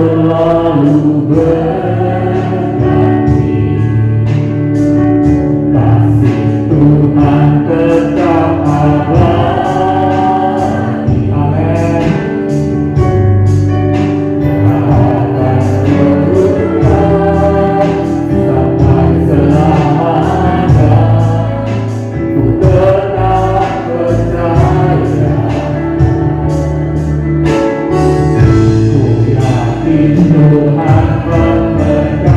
selalu berbagi. Kasih Tuhan tetap abadi. Amin. Akan berulang sampai selamanya. Ku tetap percaya. Ku yakin Tuhan memberkati.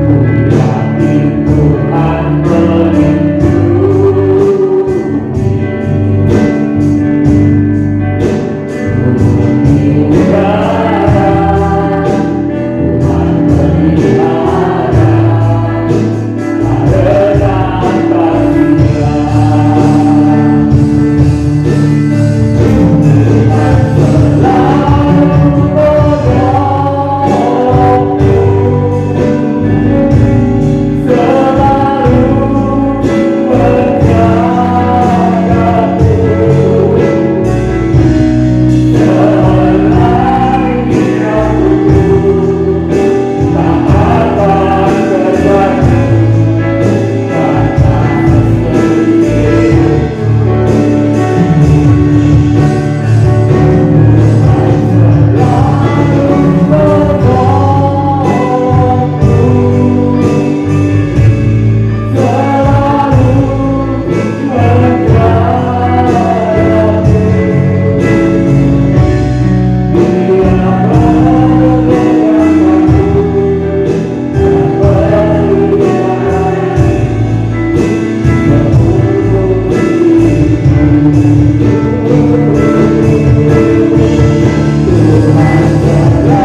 Ku yakin Tuhan melindungi. Bumi udara Tuhan pelihara karena kasih-Nya.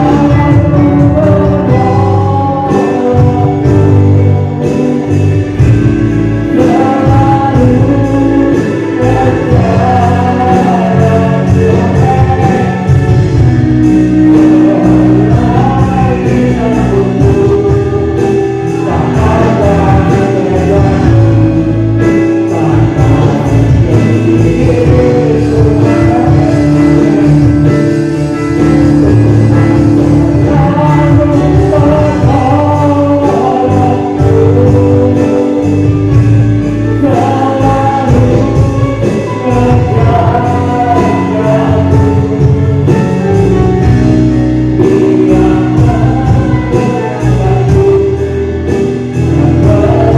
Tuhan selalu menolongku, selalu menjagaku. Selagi hidupku tak akan terjadi kata sedih. Tuhan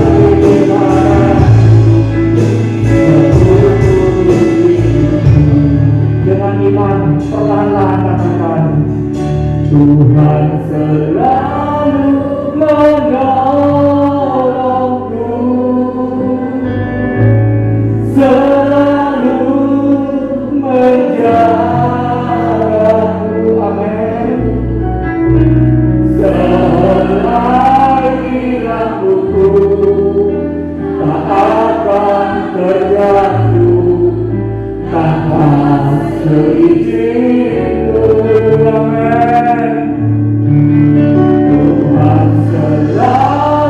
selalu menolongku, selalu menjagaku. Dia dengan iman perlahan-lahan katakan, Tuhan selalu menolongku, selalu menjagaku. Amin. Selagi rambutku tak akan terjatuh tanpa seizinku. Amin. Tuhan selalu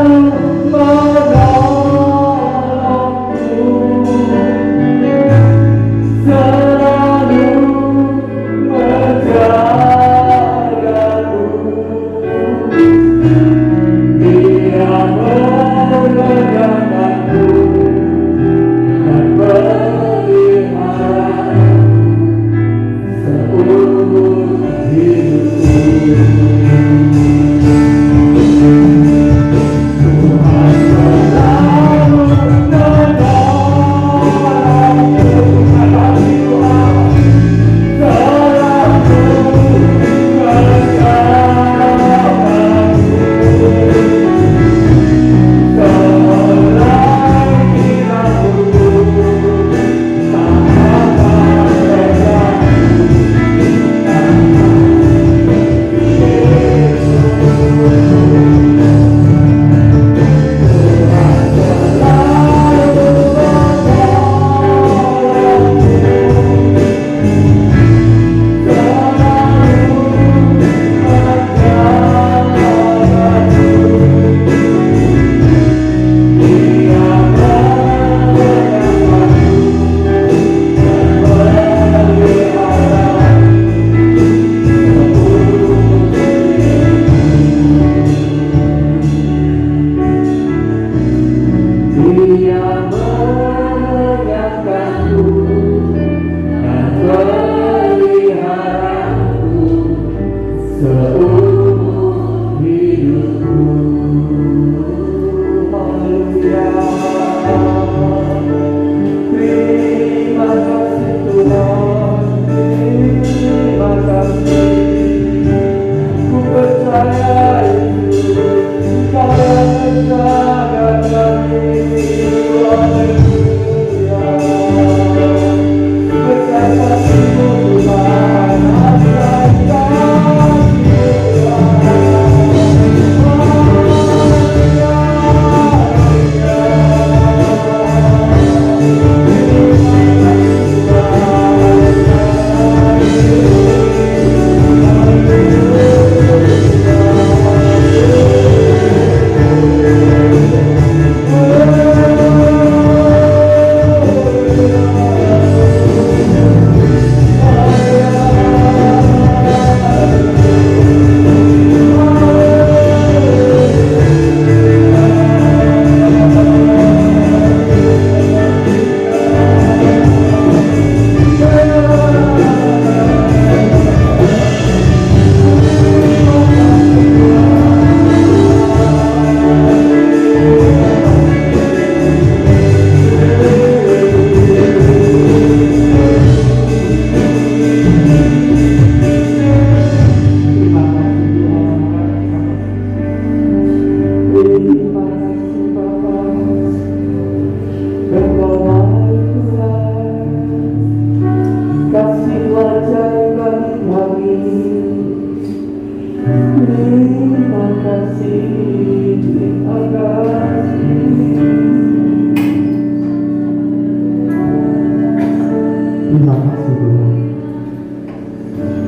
Terima kasih Tuhan.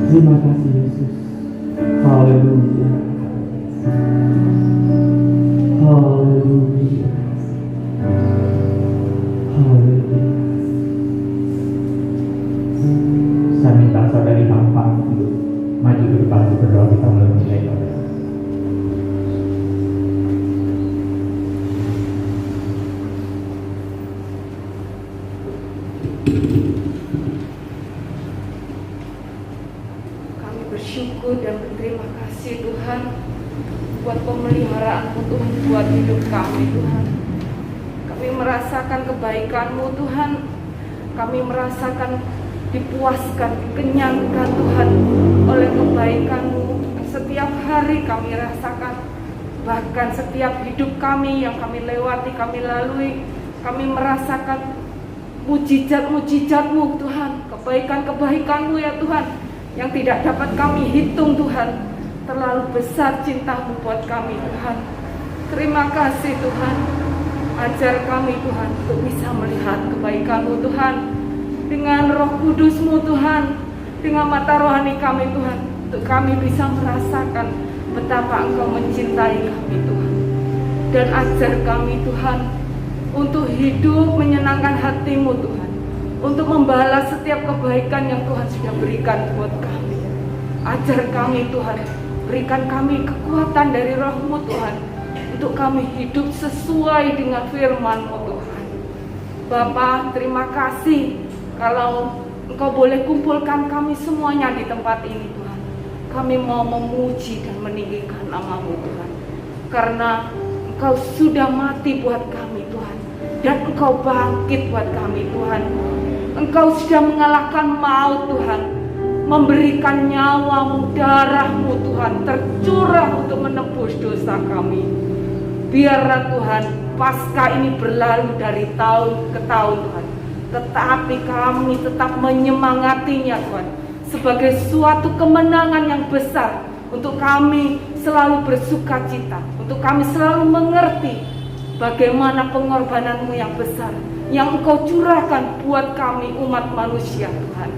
Terima kasih Yesus. Haleluya. Haleluya. Haleluya. Saya minta saudari Tampang untuk maju ke depan untuk berdoa, kita mulai menilai doa. Bersyukur dan berterima kasih Tuhan buat pemeliharaan-Mu Tuhan, buat hidup kami Tuhan. Kami merasakan kebaikan-Mu Tuhan. Kami merasakan dipuaskan, dikenyangkan Tuhan oleh kebaikan-Mu. Setiap hari kami rasakan, bahkan setiap hidup kami yang kami lewati, kami lalui, kami merasakan mujizat-mujizat-Mu Tuhan, kebaikan-kebaikan-Mu ya Tuhan, yang tidak dapat kami hitung Tuhan. Terlalu besar cinta-Mu buat kami Tuhan. Terima kasih Tuhan. Ajar kami Tuhan untuk bisa melihat kebaikan-Mu Tuhan, dengan Roh Kudus-Mu Tuhan, dengan mata rohani kami Tuhan, untuk kami bisa merasakan betapa Engkau mencintai kami Tuhan. Dan ajar kami Tuhan untuk hidup menyenangkan hati-Mu Tuhan, untuk membalas setiap kebaikan yang Tuhan sudah berikan buat kami. Ajar kami Tuhan, berikan kami kekuatan dari Roh-Mu Tuhan, untuk kami hidup sesuai dengan firman-Mu Tuhan. Bapa, terima kasih kalau Engkau boleh kumpulkan kami semuanya di tempat ini Tuhan. Kami mau memuji dan meninggikan nama-Mu Tuhan, karena Engkau sudah mati buat kami Tuhan, dan Engkau bangkit buat kami Tuhan. Engkau sudah mengalahkan maut Tuhan, memberikan nyawa-Mu, darah-Mu Tuhan, tercurah untuk menebus dosa kami. Biarlah Tuhan Paskah ini berlalu dari tahun ke tahun Tuhan, tetapi kami tetap menyemangatinya Tuhan, sebagai suatu kemenangan yang besar untuk kami selalu bersuka cita, untuk kami selalu mengerti bagaimana pengorbanan-Mu yang besar yang Engkau curahkan buat kami umat manusia Tuhan.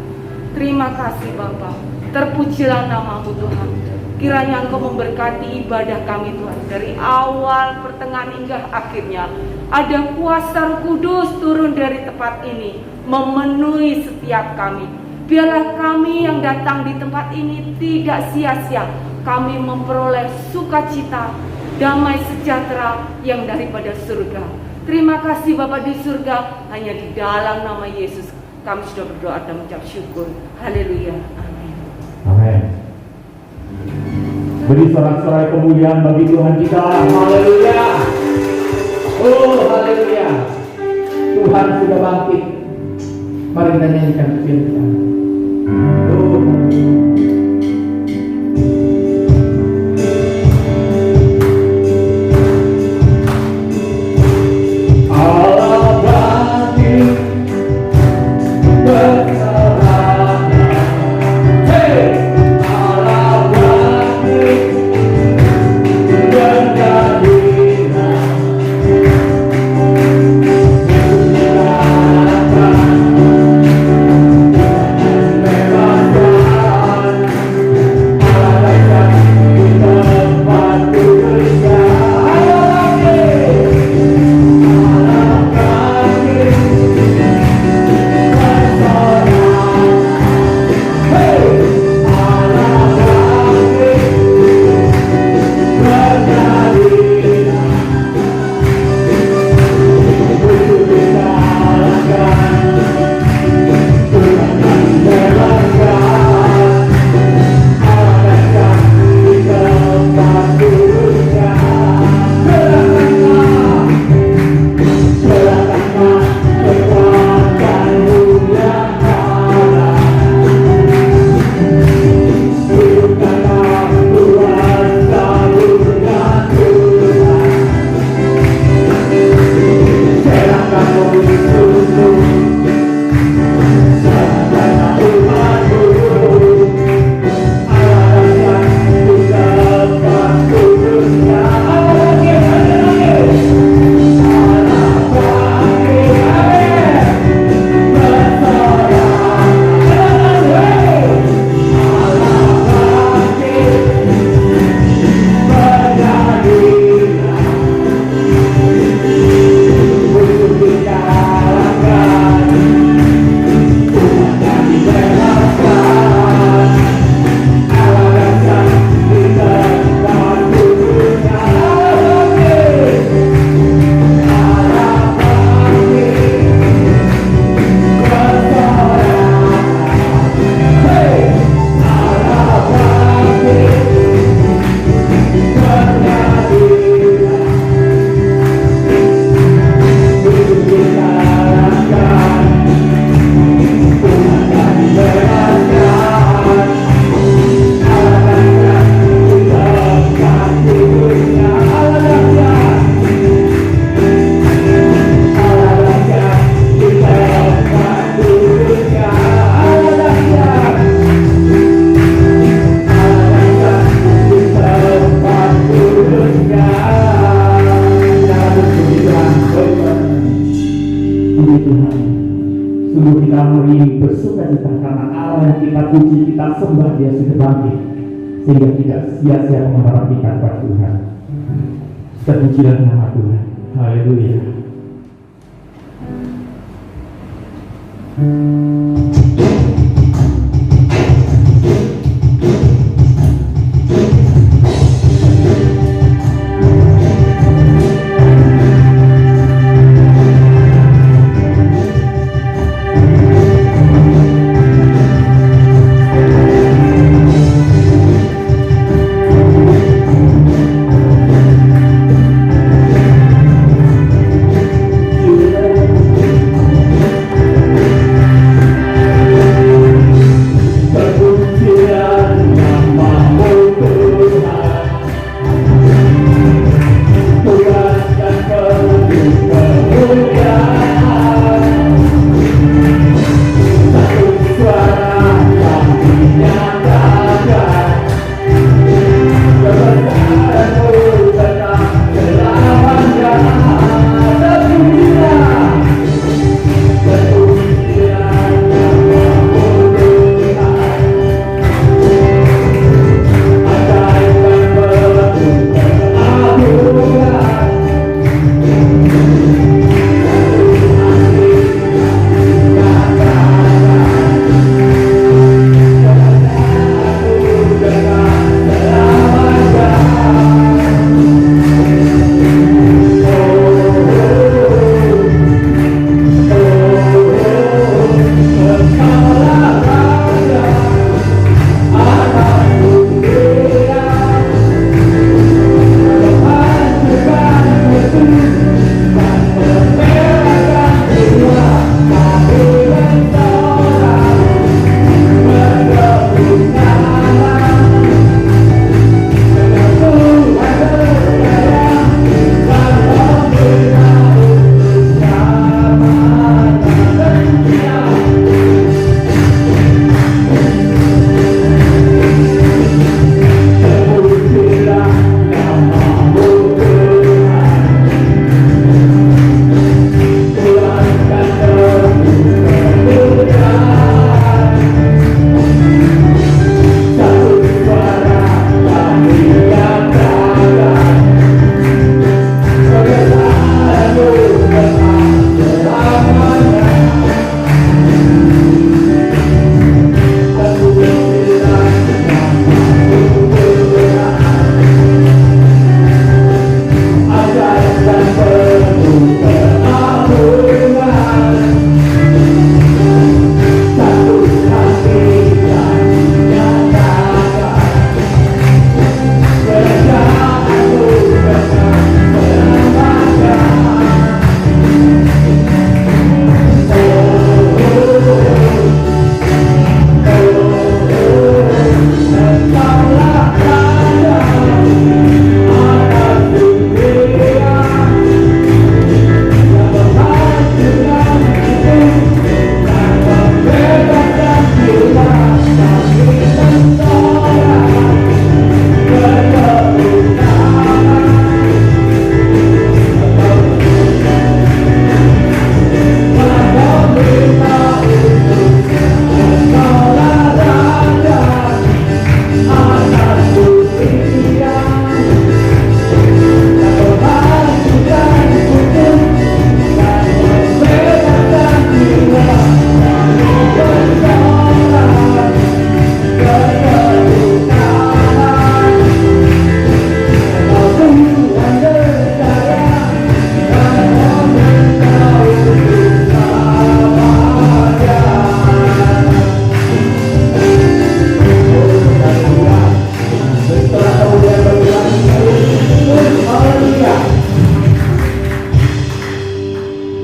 Terima kasih Bapa. Terpujilah nama-Mu Tuhan. Kiranya Engkau memberkati ibadah kami Tuhan, dari awal, pertengahan hingga akhirnya. Ada kuasa Roh Kudus turun dari tempat ini, memenuhi setiap kami. Biarlah kami yang datang di tempat ini tidak sia-sia. Kami memperoleh sukacita, damai sejahtera yang daripada surga. Terima kasih Bapa di surga, hanya di dalam nama Yesus kami sudah berdoa dan mengucap syukur. Haleluya. Amin. Amin. Beri sorak-sorai kemuliaan bagi Tuhan kita. Haleluya. Oh, haleluya. Tuhan sudah bangkit. Mari kita nyanyikan pujian kita. Oh, dia sudah bangkit, sehingga tidak sia-sia pengharapan kita kepada Tuhan. Terpujilah nama Tuhan. Haleluya.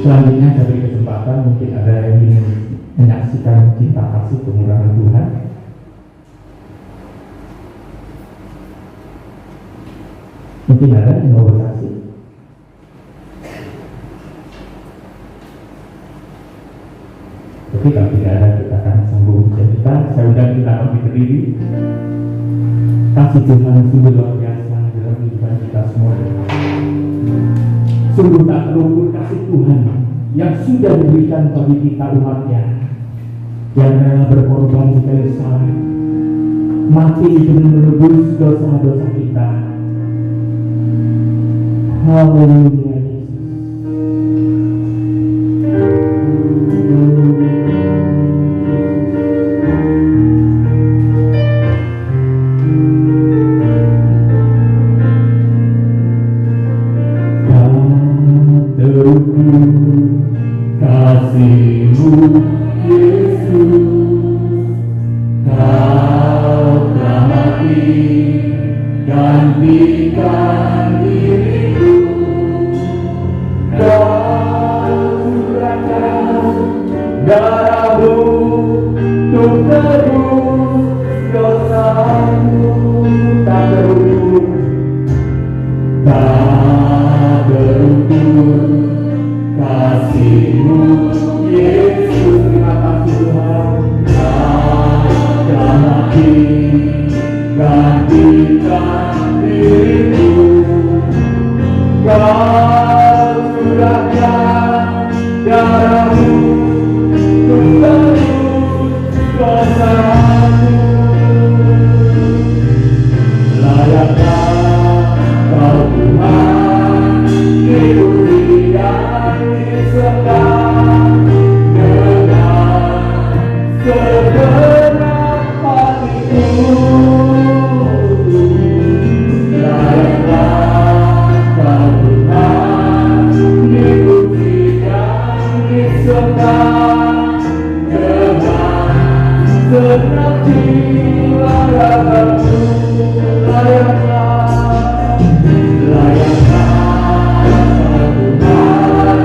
Selanjutnya saya beri kesempatan, mungkin ada yang ingin menyaksikan cinta kasih kemurahan Tuhan. Mungkin ada yang mau bersaksi. Tapi kalau tidak ada, kita akan sambung cerita. Saya undang kita untuk berdiri. Kasih Tuhan sungguh luar biasa dalam kehidupan kita semua. Sungguh tak terukur kasih Tuhan yang sudah diberikan bagi kita umatnya, yang rela berkorban di kayu salib mati demi menebus dosa-dosa kita. Haleluya Yesus. Tak terukur kasih-Mu Yesus. Kau telah mati, gantikan diriku. Kau curahkan darah-Mu untuk tebus dosa-Mu. Tak terukur, tak terukur kasih-Mu Yesus. Terima kasih Tuhan. Gantikan diriku. Kau curahkan darah-Mu untuk tebus dosa-Mu. Layakkah Kau Tuhan dipuji dan disembah dengan segenap hatiku. Layakkah Kau Tuhan dipuji dan disembah dengan segenap jiwa ragaku. Layakkah Kau Tuhan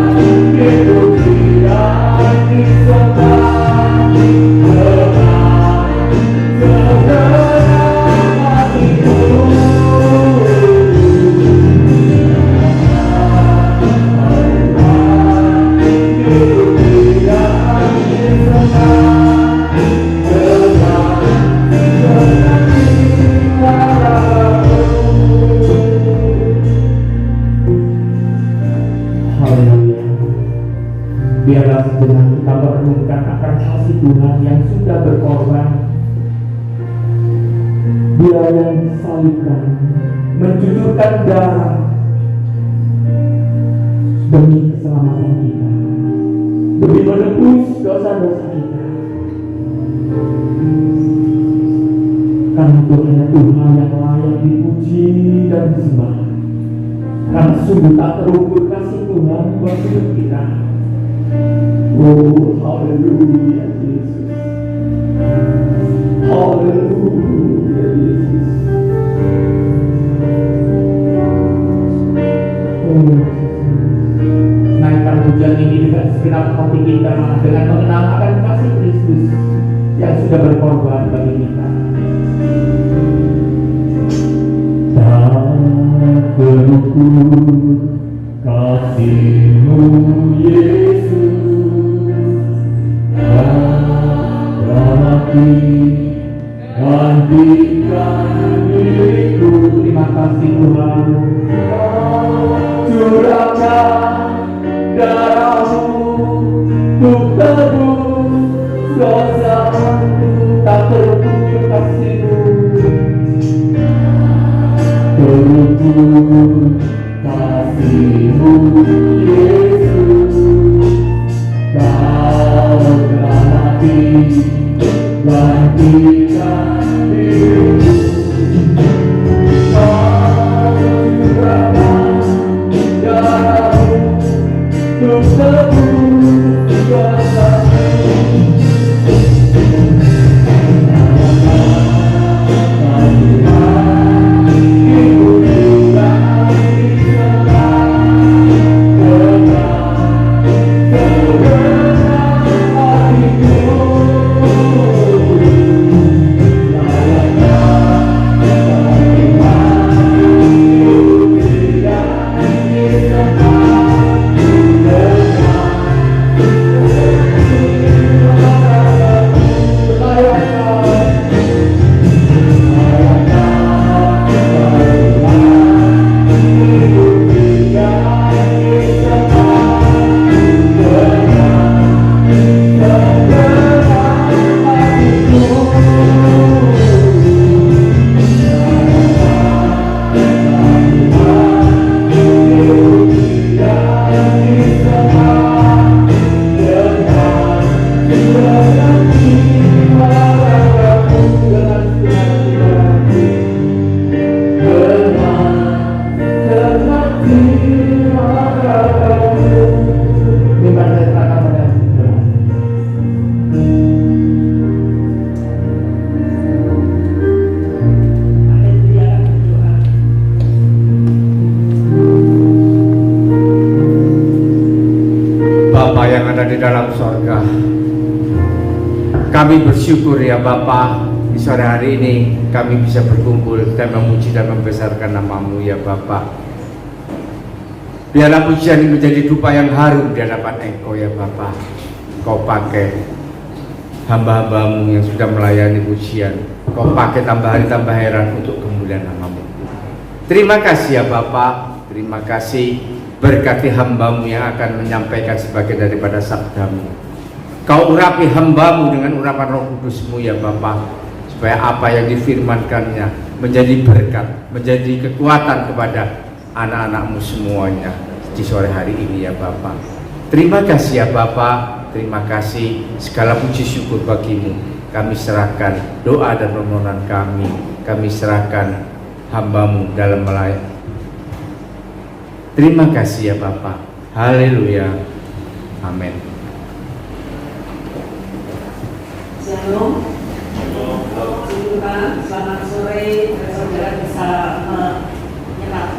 dipuji dan disembah dengan segenap hatiku. Dipuji dan disembah dengan segenap jiwa ragaku. Haleluya. Biarlah sejenak kita merenungkan akan kasih Tuhan yang sudah berkorban. Dia yang disalibkan, menjujurkan darah demi keselamatan kita, demi menebus dosa-dosa kita. Karena Tuhan Tuhan yang layak dipuji dan disembah. Karena sungguh tak terukur kasih Tuhan buat hidup kita. Oh, haleluya Yesus. Haleluya Yesus. Oh Yesus. Naikkan pujian ini dengan segenap hati kita, dengan mengenal akan kasih Kristus yang sudah berkorban bagi kita. Tak terukur kasih-Mu Yesus. Kau mati, gantikan diriku. Terima kasih Tuhan. Curahkan darah-Mu untuk tebus dosa-Mu. Tak terukur kasih-Mu. Terukur kasih-Mu Yesus. Kau telah mati, gantikan diriku. Kau curahkan darah-Mu untuk tebus dosa-Mu. ada di dalam sorga, kami bersyukur ya Bapa, di sore hari ini kami bisa berkumpul dan memuji dan membesarkan nama-Mu ya Bapa. Biarlah pujian ini menjadi dupa yang harum di hadapan Engkau ya Bapa. Kau pakai hamba-hambamu yang sudah melayani pujian, Kau pakai tambah hari tambah heran untuk kemuliaan nama-Mu. Terima kasih ya Bapa, terima kasih, berkati hamba-Mu yang akan menyampaikan sebagian daripada sabda-Mu. Kau urapi hamba-Mu dengan urapan Roh Kudus-Mu ya Bapa, supaya apa yang difirmankannya menjadi berkat, menjadi kekuatan kepada anak-anak-Mu semuanya di sore hari ini ya Bapa. Terima kasih ya Bapa, terima kasih, segala puji syukur bagi-Mu. Kami serahkan doa dan permohonan kami serahkan hamba-Mu dalam melayani. Terima kasih ya Bapa. Haleluya. Amin. Shalom. Selamat sore, saudara bisa menyerap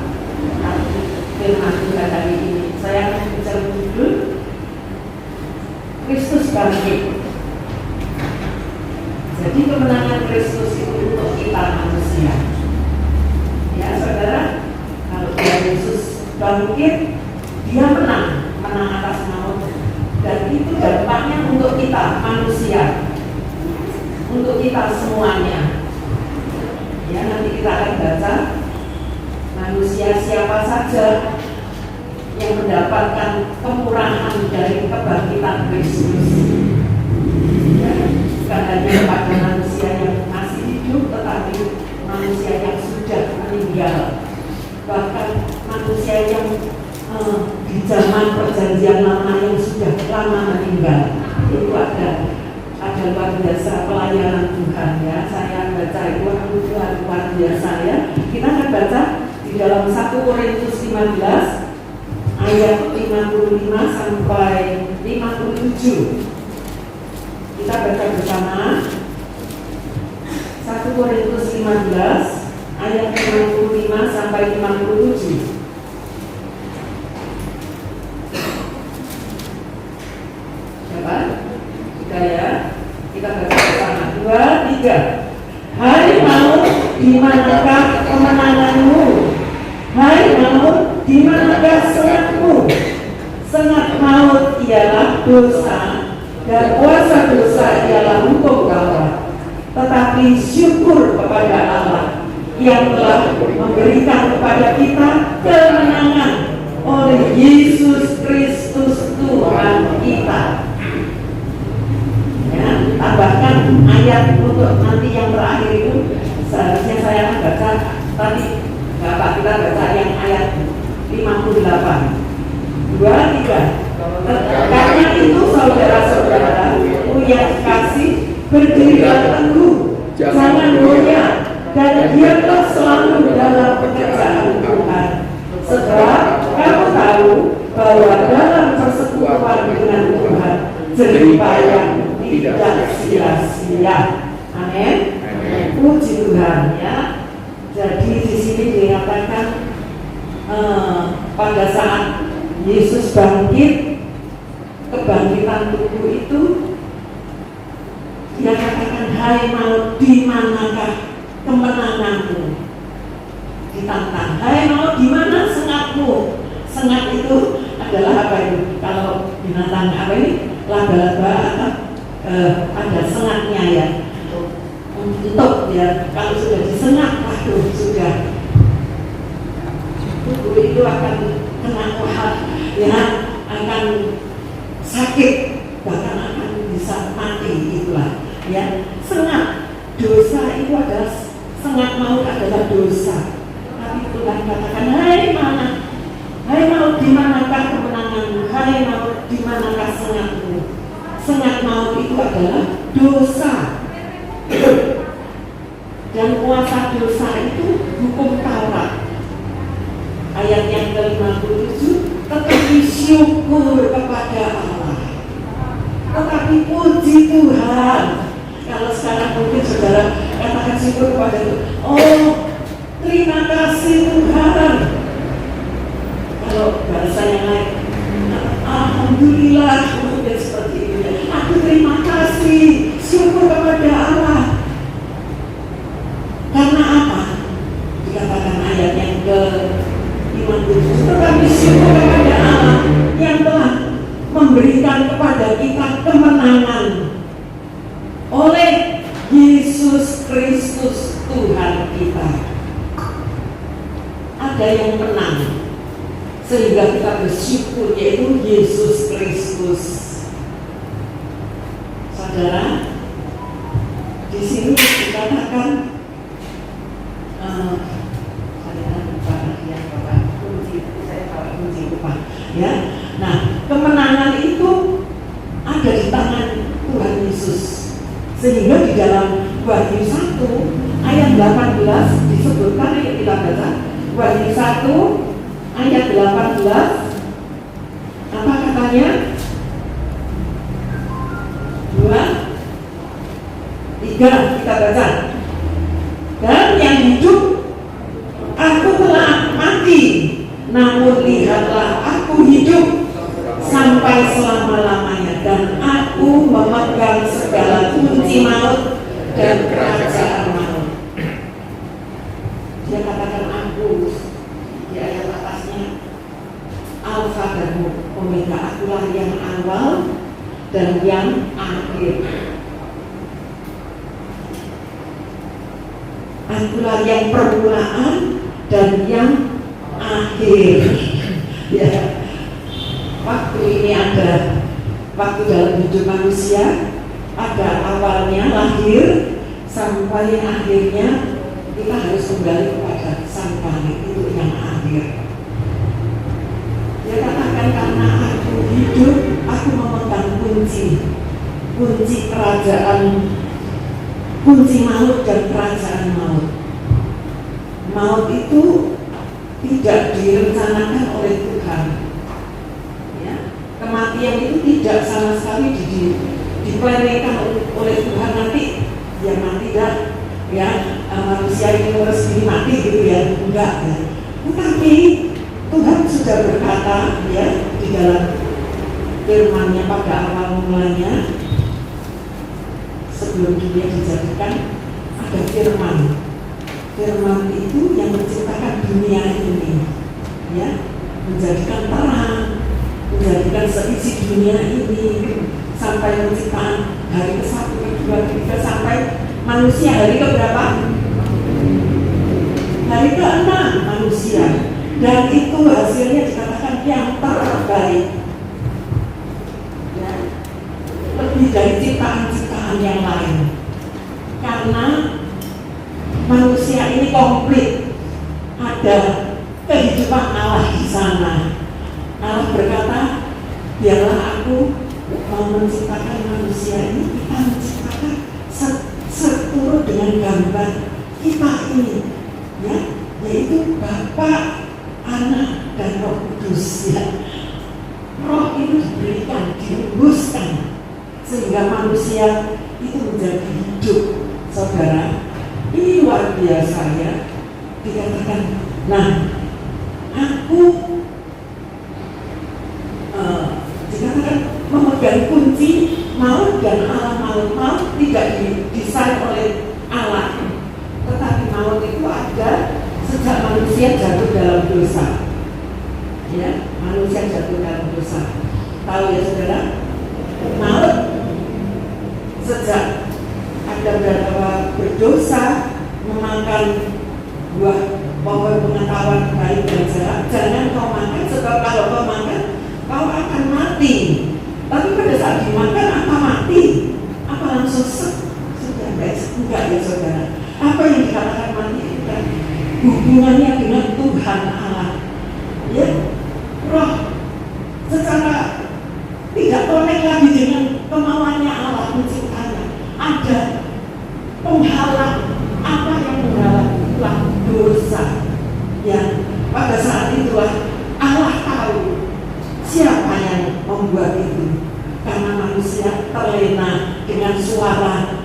firman Tuhan hari ini. Saya akan bicara judul Kristus bangkit. Jadi kemenangan Kristus itu untuk kita manusia. Ya saudara, kalau Tuhan Yesus bangkit, Dia menang atas maut. Dan itu dampaknya untuk kita manusia, untuk kita semuanya. Ya, nanti kita akan baca manusia siapa saja yang mendapatkan kemurahan dari kebangkitan Kristus. Ya, bukan hanya kepada manusia yang masih hidup, tetapi manusia yang sudah meninggal, bahkan manusia yang di zaman perjanjian lama yang sudah lama meninggal. Itu ada luar biasa pelayanan Tuhan ya. Saya baca itu Tuhan luar biasa ya. Kita akan baca di dalam 1 Korintus 15 ayat 55 sampai 57. Kita baca bersama 1 Korintus 15 ayat 55 sampai 57. Kita baca bersama 2, 3. Hai maut, di manakah kemenanganmu? Hai maut, di manakah sengatmu? Sengat maut ialah dosa, dan kuasa dosa ialah hukum Taurat. Tetapi syukur kepada Allah yang telah memberikan kepada kita kemenangan oleh Yesus Kristus Tuhan kita. Tambahkan ayat untuk nanti yang terakhir itu, seharusnya saya akan baca tadi Bapak kita baca yang ayat 58. 2, 3. Karena itu saudara-saudara yang kasih, berdirilah teguh, jangan goyah, dan diamlah selalu dalam pekerjaan Tuhan. Sebab kamu tahu bahwa dalam persekutuan dengan Tuhan jerih payah tidak sia-sia. Amin. Puji Tuhan ya. Jadi di sini dikatakan pada saat Yesus bangkit, kebangkitan tubuh itu, Dia katakan, hai maut, di manakah kemenanganmu? Ditantang, hai maut, di mana sengatmu? Sengat itu adalah apa itu? Kalau binatang apa ini? Laba-laba atau ada sengatnya ya, untuk ya, kalau sudah disengat, waduh sudah tubuh itu akan kena kuhat ya, akan sakit, bahkan akan bisa mati. Itulah ya, sengat dosa itu adalah, sengat maut adalah dosa. Tapi Tuhan katakan, hai mana, hai maut, di manakah kemenanganmu? Hai maut, di manakah sengatmu? Sengat maut itu adalah dosa, dan kuasa dosa itu hukum Taurat. Ayat yang ke-57, tetapi syukur kepada Allah, tetapi puji Tuhan. Kalau sekarang mungkin saudara katakan syukur kepada Tuhan, oh terima kasih Tuhan. Kalau bahasa yang lain, alhamdulillah. mungkin seperti ini. Aku terima kasih, syukur kepada Allah. Karena apa? Dikatakan ayat yang ke-57, tetapi syukur kepada Allah yang telah memberikan kepada kita kemenangan oleh Yesus Kristus Tuhan kita. Ada yang menang sehingga kita bersyukur, yaitu Yesus Kristus. Saudara, di sini dikatakan ya. Nah, kemenangan itu ada di tangan Tuhan Yesus. Sehingga di dalam Wahyu 1 ayat 18 disebutkan, yang kita baca Wahyu 1 ayat 18, apa katanya? 2, 3, kita baca. Dan yang hidup, aku telah mati, namun lihatlah aku hidup sampai selama-lamanya, dan aku memegang segala kunci maut dan kerajaan maut. Dia katakan aku di ayat atasnya, Alfa dan Omega, akulah yang awal dan yang akhir. Akulah yang permulaan dan yang akhir. Ya, waktu ini ada, waktu dalam hidup manusia ada awalnya lahir sampai akhirnya kita harus kembali kepada Sang Bangkit, itu yang akhir. Dia katakan karena aku hidup, aku memegang kunci kerajaan, kunci maut dan kerajaan maut. Maut itu tidak direncanakan oleh Tuhan. Ya, kematian itu tidak sama sekali diplankan oleh Tuhan, nanti dia mati dah, ya manusia ini resmi mati gitu ya, enggak ya. Tetapi Tuhan sudah berkata ya di dalam firman-Nya pada awal mulanya, sebelum dunia dijadikan, ada firman. Firman itu yang menciptakan dunia ini, ya, menjadikan terang, menjadikan seisi dunia ini, sampai penciptaan hari ke-1, ke-2, ke-3, sampai manusia hari ke-berapa? Hari ke-6 manusia, dan itu hasilnya dikatakan yang terbaik, ya, lebih dari ciptaan-ciptaan yang lain, karena manusia ini komplit, ada kehidupan Allah di sana. Allah berkata, biarlah aku mau menciptakan manusia ini, kita menciptakan seturut dengan gambar kita ini, ya, yaitu Bapa, Anak, dan Roh Kudus. Ya. Roh itu diberikan, dihembuskan, sehingga manusia itu menjadi hidup, saudara. Ini luar biasa ya, dikatakan. Nah, aku dikatakan memegang kunci maut dan alam maut. Maut tidak didesain oleh Allah, tetapi maut itu ada sejak manusia jatuh dalam dosa. Ya, manusia jatuh dalam dosa. Tahu ya saudara, maut sejak Adam dan Hawa berdosa memakan buah pohon pengetahuan baik dan jahat, jangan kau makan, sebab kalau kau makan kau akan mati. Tapi pada saat dimakan, apa mati? Apa langsung sudah enggak ya saudara? Apa yang dikatakan mati itu kan hubungannya dengan Tuhan Allah, ya, roh secara tidak connect lagi dengan kemauannya Allah menciptanya. Ada penghalang, apa yang menghalang itulah dosa. Ya, pada saat itulah Allah tahu siapa yang membuat itu, karena manusia terlena dengan suara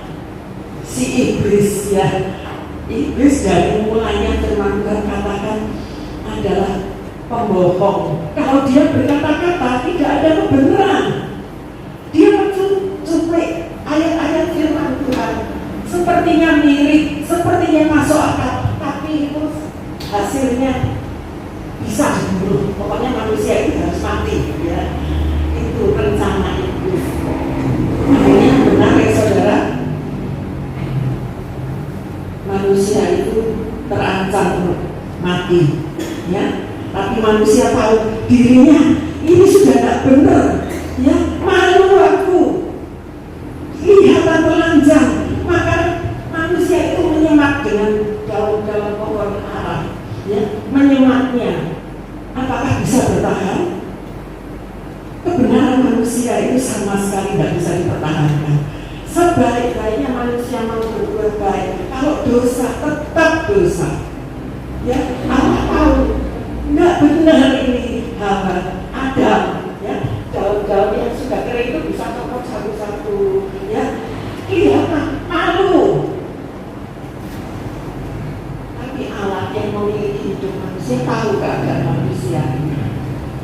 si iblis. Ya, iblis dari mulanya firman Tuhan katakan adalah pembohong. Kalau dia berkata-kata tidak ada kebenaran, sepertinya mirip, sepertinya masuk akal, tapi itu hasilnya bisa dibunuh. Pokoknya manusia itu harus mati, ya. Itu rencana iblis. Akhirnya benar ya saudara, manusia itu terancam mati, ya. Tapi manusia tahu dirinya ini sudah tidak benar, ya. Malu aku, kelihatan telanjang, maka manusia itu menyemat dengan daun-daun pohon ara, ya, menyematnya. Apakah bisa bertahan? Kebenaran manusia itu sama sekali tidak bisa dipertahankan. Sebaik-baiknya manusia mau berbuat baik, kalau dosa tetap dosa. Ya, Allah tahu nggak benar ini hamba Adam, ya, daun-daun yang sudah kering itu bisa copot satu-satu, ya, kelihatan malu. Tapi Allah yang memiliki hidup manusia tahu keadaan manusia.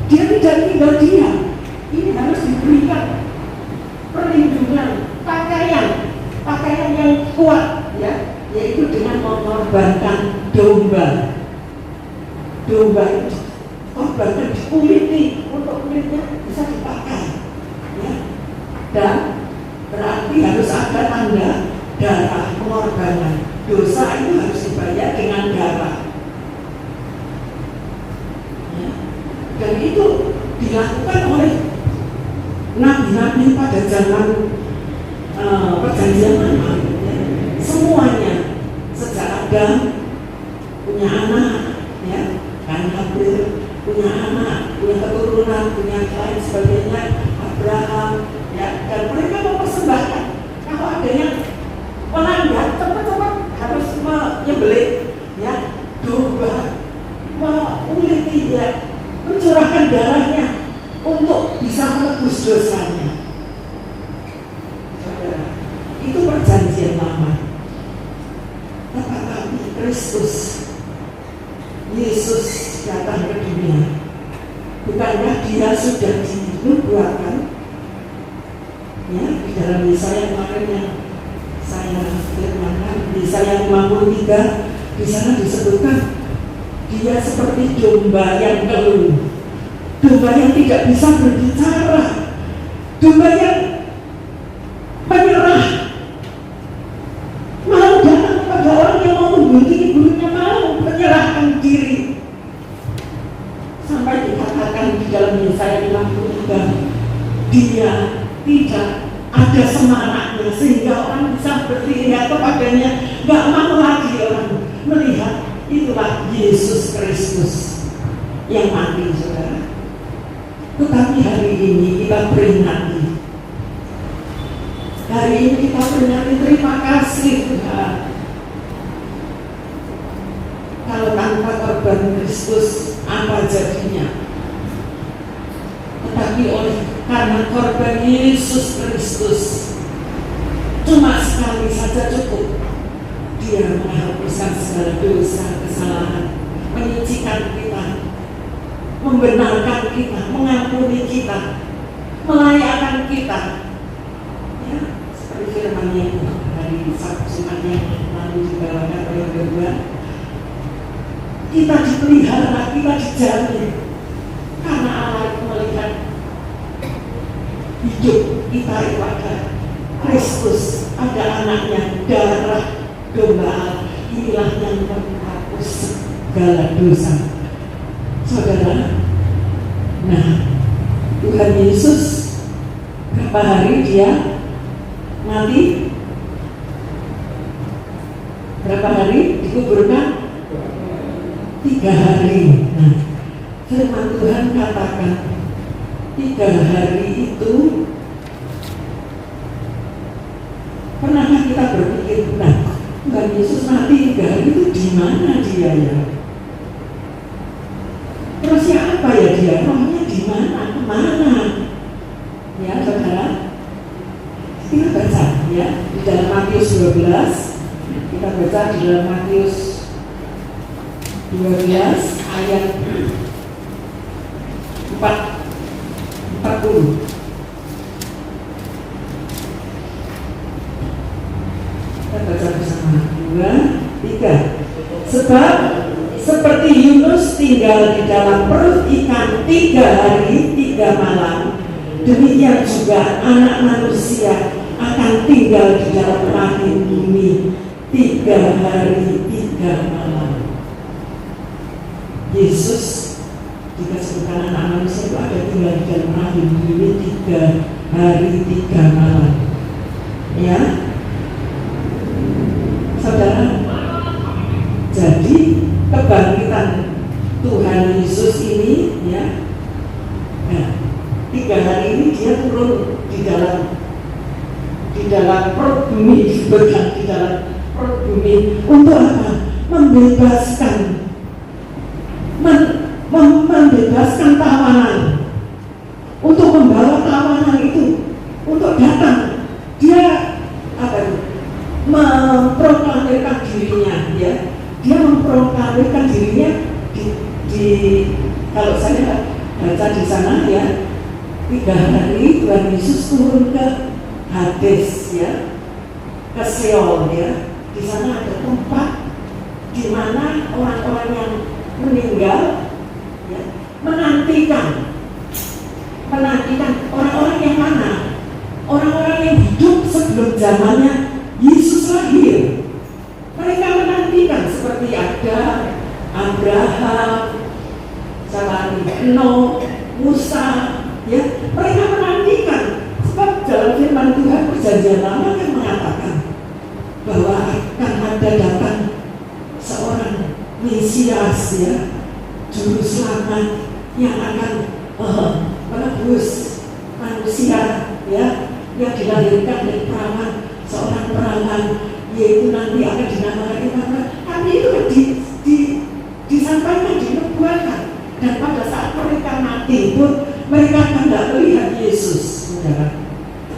Dia tidak tinggal diam. Ini harus diberikan perlindungan, pakaian yang kuat, ya, yaitu dengan mengorbankan domba. Domba itu korbankan dikuliti untuk kulitnya bisa dipakai, ya. Dan berarti harus ada tanda darah pengorbanan. Dosa itu harus dibayar dengan darah, ya. Dan itu dilakukan oleh nabi-nabi pada zaman perjanjian lama, ya. Semuanya sejak Adam punya anak, ya, kan Habil punya anak, punya keturunan, punya lain sebagainya, Abraham, ya, dan mereka mempersembahkan. Kalau ada yang melanggar, cepat-cepat harus menyembelih, ya, domba, menguliti, ya, mencurahkan darahnya untuk bisa menebus dosanya. Saudara, itu perjanjian lama. Tetapi Kristus, Yesus datang ke dunia. Bukankah dia sudah dinubuatkan, ya, di dalam Yesaya kemarin yang saya firmankan, Yesaya 53, di sana disebutkan dia seperti domba yang keluh, domba yang tidak bisa berbicara, domba yang menyerah, mau datang kepada orang yang mau membunuh bulunya, mau menyerahkan diri. Sampai dikatakan di dalam Yesaya 53, dia tidak ada semaraknya sehingga orang bisa berlihat kepadanya, nggak mau lagi orang melihat. Itulah Yesus Kristus yang mati, saudara. Tetapi hari ini kita peringati. Hari ini kita peringati, terima kasih Tuhan. Kalau tanpa korban Kristus, apa jadinya? Tetapi karena korban Yesus Kristus, cuma sekali saja cukup. Dia menghapuskan segala dosa, kesalahan, menyucikan kita, membenarkan kita, mengampuni kita, melayakkan kita. Ya, seperti firman-Nya dari Sabtu Jumat yang lalu dibawakan oleh Berdua. Kita dipelihara, kita dijamin, karena Allah melihat hidup kita itu ada Kristus, ada anaknya, darah domba. Inilah yang menghapus segala dosa, saudara. Nah, Tuhan Yesus berapa hari dia mati? Berapa hari dikuburkan? 3 hari. Nah, firman Tuhan katakan 3 hari itu. Pernahkah kita berpikir, nah, Tuhan Yesus mati 3 hari itu di mana dia, ya? Terusnya apa ya dia? Rohnya di mana? Kemana? Ya, saudara. Kita baca, ya, di dalam Matius 12. Kita baca di dalam Matius 12 ayat 40. Kita baca Sebab seperti Yunus tinggal di dalam perut ikan 3 hari 3 malam, demikian juga Anak Manusia akan tinggal di dalam rahim bumi 3 hari 3 malam. Yesus dikasihkan Anak Manusia itu ada tinggal di dalam rahim bumi 3 hari 3 malam. Ya, saudara, jadi kebangkitan Tuhan Yesus ini, ya, nah, 3 hari ini dia turun di dalam perut bumi, disebutkan di dalam perut bumi untuk apa? Membebaskan membebaskan tawanan, untuk membawa tawanan itu untuk datang. Dia apa itu? Memproklamirkan dirinya, ya. Dia memproklamirkan dirinya di kalau saya baca di sana, ya, 3 hari Tuhan Yesus turun ke Hades, ya, ke Seol, ya. Di sana ada tempat di mana orang-orang yang meninggal, ya, menantikan orang-orang yang mana? Orang-orang yang hidup sebelum zamannya Yesus lahir. Mereka menantikan seperti ada Abraham, Noah, Musa, ya. Mereka menantikan sebab dalam firman Tuhan Perjanjian Lama yang mengatakan bahwa akan ada datang seorang Mesias, ya, juru selamat yang akan menebus manusia, ya, yang dilahirkan dari perawan, seorang perawan, yaitu nanti akan dinamakan Immanuel. Tapi itu disampaikan, dinubuatkan, dan pada saat mereka mati pun mereka akan tidak melihat Yesus, saudara.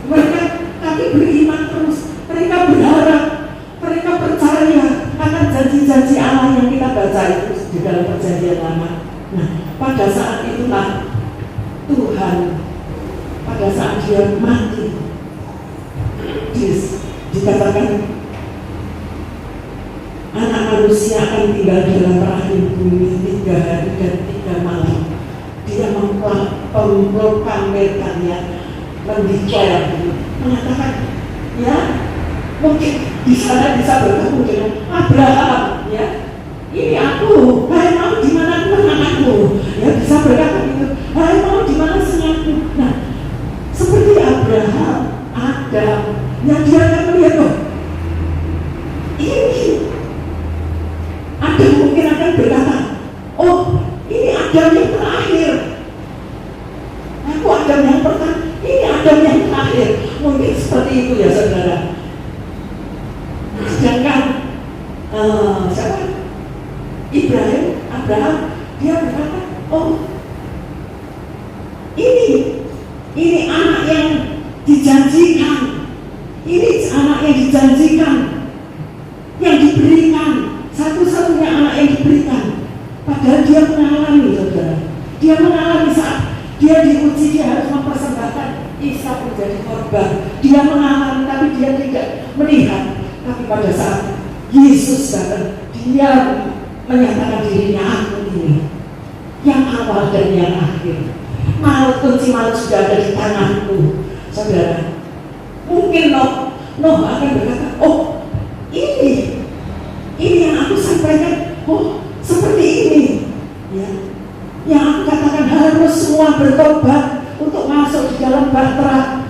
Mereka tapi beriman terus, mereka berharap, mereka percaya akan janji-janji Allah yang kita baca itu di dalam Perjanjian Lama. Nah, pada saat itulah Tuhan, pada saat dia mati, dikatakan Anak Manusia akan tinggal dalam rahim bumi 3 hari dan 3 malam. Dia memproklamirkannya, mendeklarasi, mengatakan, ya, mungkin di sana bisa bertemu dengan Abraham, ya, ini aku, hai mau di mana anakku, ya, bisa berkata itu, hai mau di mana sengatku. Nah, seperti Abraham, Adam, yang dia akan melihat, oh, ini Adam mungkin akan berkata, oh, ini Adam yang terakhir, aku Adam yang pertama, ini Adam yang terakhir. Mungkin seperti itu, ya, saudara. Sedangkan siapa? Abraham, dia berkata, oh, ini anak yang dijanjikan, yang diberikan, satu-satunya anak yang diberikan. Padahal dia mengalami, saudara, dia mengalami saat dia diuji, dia harus mempersembahkan Ishak menjadi korban. Dia mengalami, tapi dia tidak melihat. Tapi pada saat Yesus datang, dia menyatakan dirinya, aku ini yang awal dan yang akhir. Kunci maut sudah ada di tanganku, saudara. Mungkin Noah akan berkata, oh, ini yang aku sampaikan, oh, seperti ini, ya, yang aku katakan harus semua bertobat untuk masuk di dalam bahtera.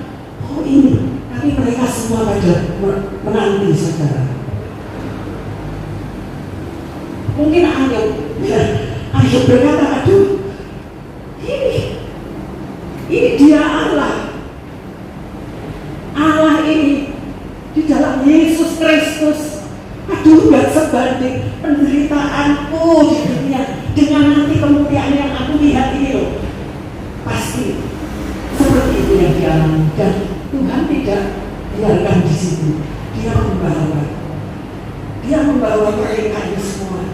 Oh, ini, tapi mereka semua pada menanti, saudara. Mungkin Ayub berkata, aduh, ini dia Allah ini di dalam Yesus Kristus. Aduh, gak sebanding penderitaanku di dunia dengan nanti kemuliaan yang aku lihat ini loh. Pasti seperti itu yang dialami, dan Tuhan tidak biarkan di situ. Dia membawa mereka ini semua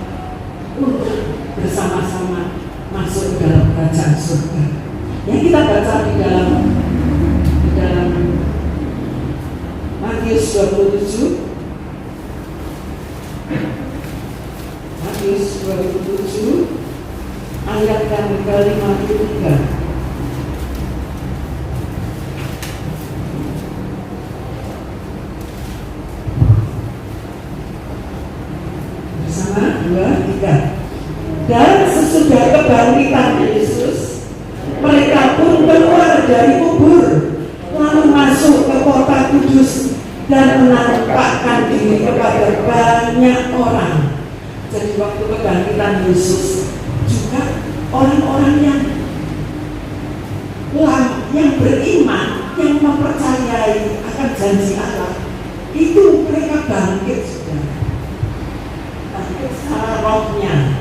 untuk bersama-sama masuk ke dalam kerajaan surga. Yang kita baca di dalam Matius 27 Matius 27 ayat yang ke-53. Bersama 2, 3. Dan sesudah kebangkitan Yesus, mereka pun keluar dari kubur, lalu masuk ke kota kudus dan menampakkan diri kepada banyak orang. Jadi waktu kebangkitan Yesus juga orang-orang yang beriman, yang mempercayai akan janji Allah, itu mereka bangkit sudah. Bangkit secara rohnya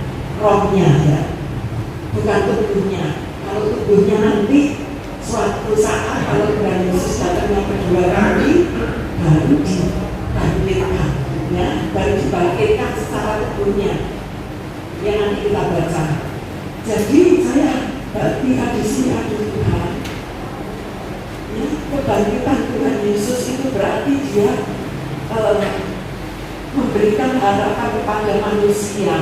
ya, bukan tubuhnya. Kalau tubuhnya nanti suatu saat kalau Tuhan Yesus datang yang kedua kali, baru dibangkitkan, ya, baru dibangkitkan secara tubuhnya. Yang nanti kita baca. Jadi saya lihat di sini ada Tuhan. Ya, kebangkitan Tuhan Yesus itu berarti dia memberikan harapan kepada manusia,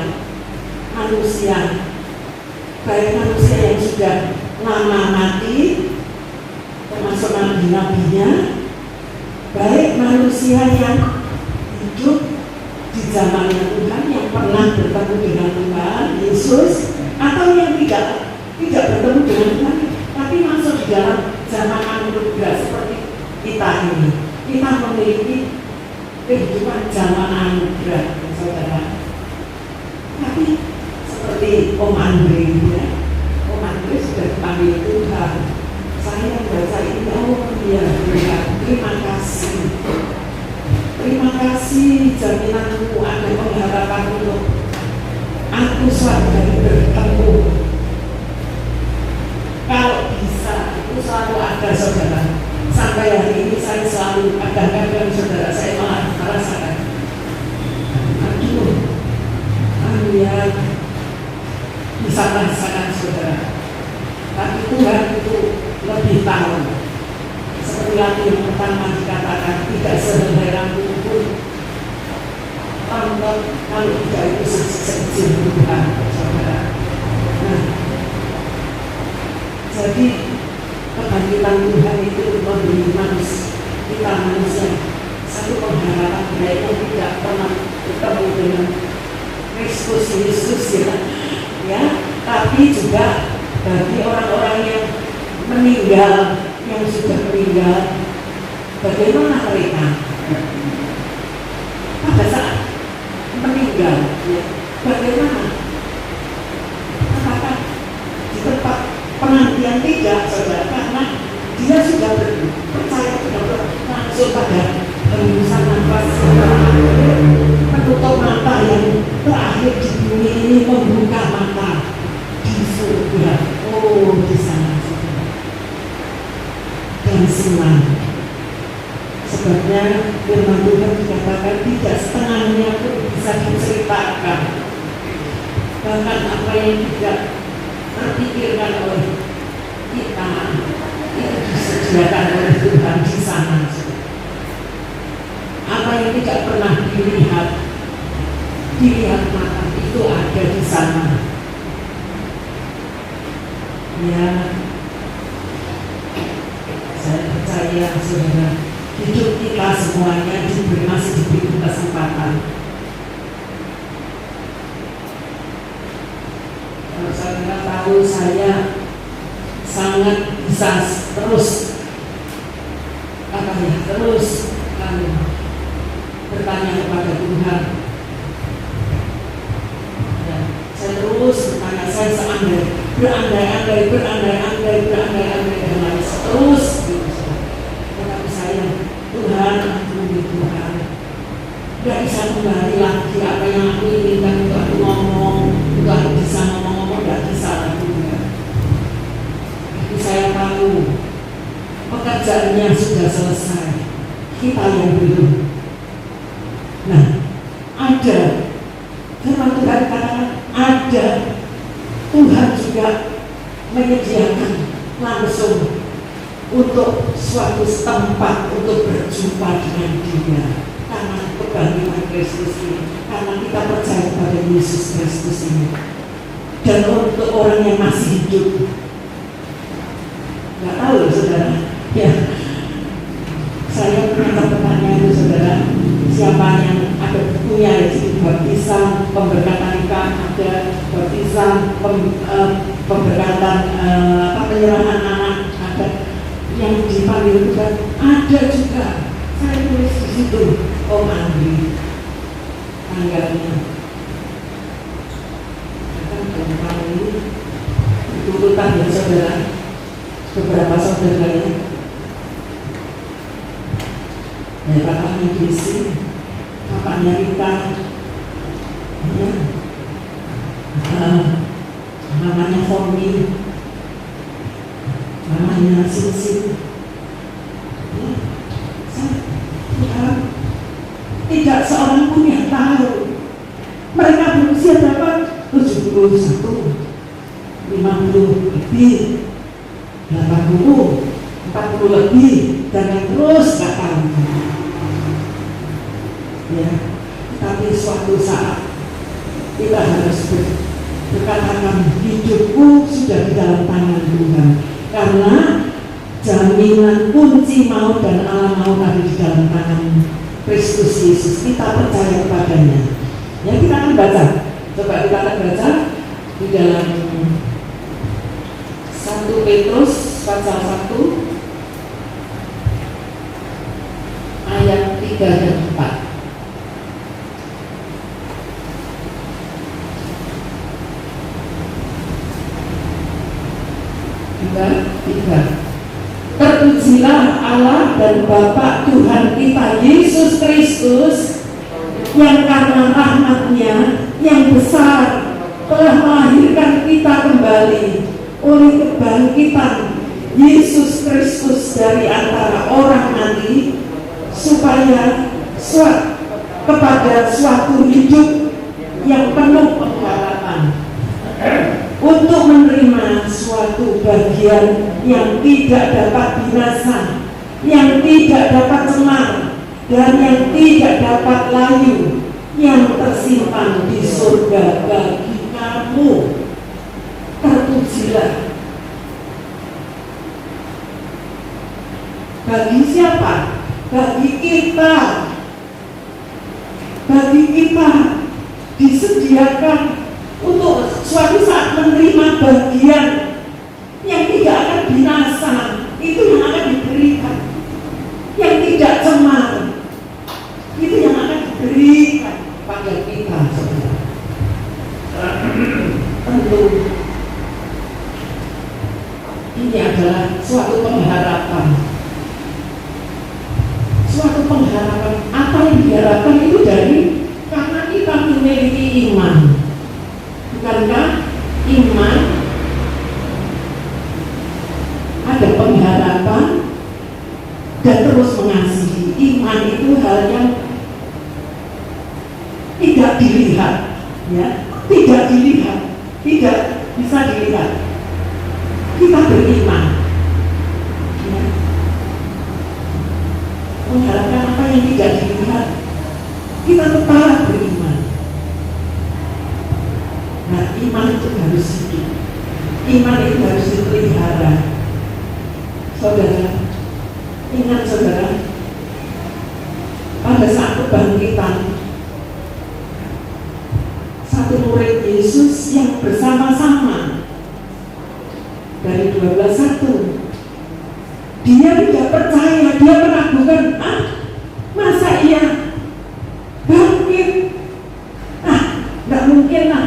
baik manusia yang sudah lama mati, termasuk nabi-nabinya, baik manusia yang hidup di zamannya Tuhan, yang pernah bertemu dengan Tuhan Yesus, atau yang tidak bertemu dengan Tuhan, tapi masuk di dalam zaman anugerah seperti kita ini. Kita memiliki kehidupan zaman anugerah, saudara. Tapi seperti Om Andre, ya, Om Andre sudah dipanggil Tuhan. Saya membaca ini, oh iya Tuhan, terima kasih jaminanmu, ada pengharapan untuk aku suatu hari bertemu. Kalau bisa, itu selalu ada, saudara. Sampai hari ini saya selalu kadang-kadang saudara saya malah merasakan, ya bisa merasakan saudara. Tapi Tuhan itu lebih tahu. Seperti yang pertama dikatakan, tidak seheran pun kalau tidak itu sekecil Tuhan, saudara. Nah, jadi kebangkitan Tuhan itu memberi kita manusia satu pengharapan baik yang tidak pernah bertemu dengan Kristus Yesus, ya, tapi juga bagi orang-orang yang meninggal, yang sudah meninggal, bagaimana mereka pada saat meninggal, ya, bagaimana? Apakah di tempat penantian? Tidak, saudara, karena dia sudah percaya benar-benar langsung pada hembusan nafas menutup mata yang terakhir di bumi ini, membuka mata di surga. Oh, di sana dan senang. Sebabnya firman Tuhan dikatakan tidak setengahnya pun bisa diceritakan, bahkan apa yang tidak terpikirkan oleh kita itu disediakan oleh Tuhan di sana. Apa yang tidak pernah dilihat mata itu ada di sana. Ya, saya percaya saudara, hidup kita semuanya masih diberi kesempatan. Kalau saudara tahu, saya sangat bisa terus bertanya kepada Tuhan. Ya, saya terus bertanya, saya berandai-andai terus. Tetapi saya, Tuhan, Tuhan, tidak bisa kembali lagi apa yang aku inginkan untuk aku ngomong, untuk aku bisa ngomong, tidak bisa lagi. Tapi saya tahu pekerjaannya sudah selesai, kita yang belum. Nah, ada firman Tuhan katakan, ada Tuhan juga menyediakan langsung untuk suatu tempat untuk berjumpa dengan Dia, karena kebangkitan Kristus ini, karena kita percaya pada Yesus Kristus ini. Dan untuk orang yang masih hidup, nggak tahu loh saudara, ya saya punya pertanyaan itu saudara, siapa yang ada bukunya ya, jadi baptisan, pemberkatan nikah ada, baptisan, pemberkatan penyerahan anak ada, yang dipanggil Tuhan ada juga. Saya tulis di situ, Om Andri, tanggalnya. Kan gampang ini, urutan ya saudara, beberapa saudaranya. Ya, kakaknya Desi, kakaknya Rita, ya, namanya Fomi, namanya Sisi. Ya, saya tidak seorang pun yang tahu. Mereka berusia berapa? 71, 50 lebih, 80, 40 lebih, dan yang terus nggak tahu. Ya, tapi suatu saat kita harus berkatakan hidupku sudah di dalam tangan Tuhan, karena jaminan kunci maut dan alam maut ada di dalam tangan Kristus Yesus. Kita percaya kepadanya. Ya, kita akan baca. Coba kita akan baca di dalam 1 Petrus pasal 1 ayat 3 dan 4. Terpujilah Allah dan Bapa Tuhan kita Yesus Kristus, yang karena rahmat-Nya yang besar telah melahirkan kita kembali oleh kebangkitan Yesus Kristus dari antara orang mati, supaya kepada suatu hidup yang penuh pengharapan, untuk menerima suatu bagian yang tidak dapat binasa, yang tidak dapat cemar, dan yang tidak dapat layu, yang tersimpan di surga bagi kamu. Terpujilah. Bagi siapa? Bagi kita. Bagi kita disediakan untuk suatu saat menerima bagian yang tidak akan binasa. Itu yang akan diberikan. Yang tidak cemar, itu yang akan diberikan pada kita. Tentu ini adalah suatu pengharapan. Suatu pengharapan. Apa yang diharapkan itu dari karena kita memiliki iman. Bukankah iman ada pengharapan dan terus mengasihi? Iman itu hal yang tidak dilihat, ya, tidak dilihat, tidak bisa dilihat. Kita beriman, ya. Mengharapkan apa yang tidak dilihat, kita tetap beriman. Nah, iman itu harus hidup. Iman itu harus dipelihara. Saudara, ingat saudara, pada saat kebangkitan, satu murid Yesus yang bersama-sama dari 12:1, dia tidak percaya, dia meragukan, masa iya bangkit? Nggak mungkin lah.